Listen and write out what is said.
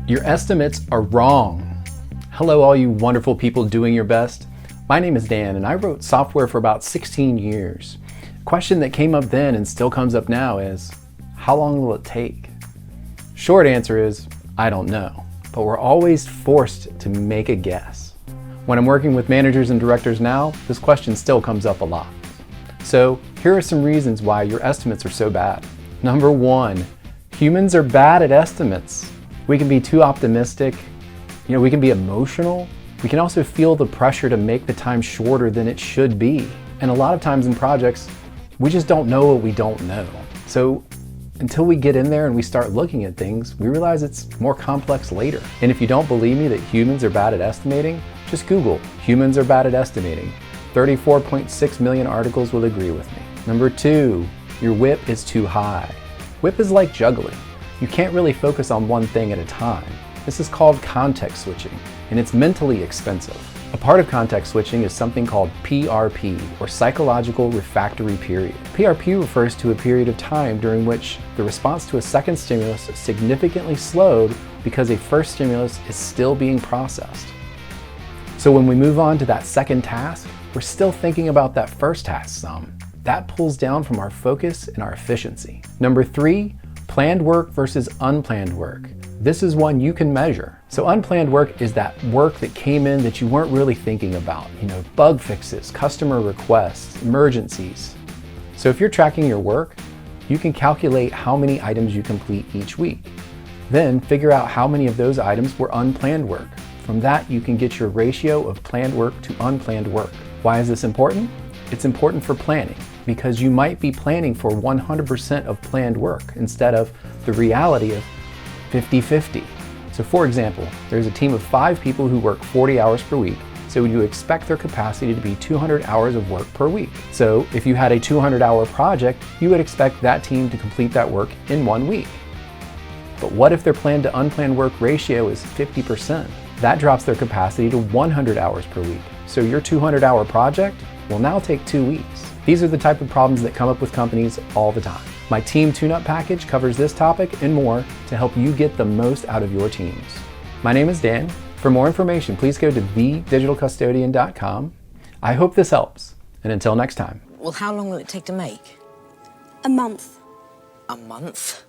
Your estimates are wrong. Hello, all you wonderful people doing your best. My name is Dan, and I wrote software for about 16 years. A question that came up then and still comes up now is, how long will it take? Short answer is, I don't know, but we're always forced to make a guess. When I'm working with managers and directors now, this question still comes up a lot. So here are some reasons why your estimates are so bad. Number one, humans are bad at estimates. We can be too optimistic. We can be emotional. We can also feel the pressure to make the time shorter than it should be. And a lot of times in projects, we just don't know what we don't know. So until we get in there and we start looking at things, we realize it's more complex later. And if you don't believe me that humans are bad at estimating, just Google humans are bad at estimating. 34.6 million articles will agree with me. Number two, your whip is too high. Whip is like juggling. You can't really focus on one thing at a time. This is called context switching, and it's mentally expensive. A part of context switching is something called PRP, or psychological refractory period. PRP refers to a period of time during which the response to a second stimulus is significantly slowed because a first stimulus is still being processed. So when we move on to that second task, we're still thinking about that first task some. That pulls down from our focus and our efficiency. Number three, planned work versus unplanned work. This is one you can measure. So unplanned work is that work that came in that you weren't really thinking about. Bug fixes, customer requests, emergencies. So if you're tracking your work, you can calculate how many items you complete each week. Then figure out how many of those items were unplanned work. From that, you can get your ratio of planned work to unplanned work. Why is this important? It's important for planning, because you might be planning for 100% of planned work instead of the reality of 50-50. So for example, there's a team of 5 people who work 40 hours per week, so you expect their capacity to be 200 hours of work per week. So if you had a 200-hour project, you would expect that team to complete that work in 1 week. But what if their planned to unplanned work ratio is 50%? That drops their capacity to 100 hours per week. So your 200-hour project will now take 2 weeks. These are the type of problems that come up with companies all the time. My Team Tune-Up package covers this topic and more to help you get the most out of your teams. My name is Dan. For more information, please go to thedigitalcustodian.com. I hope this helps. And until next time. Well, how long will it take to make? A month. A month?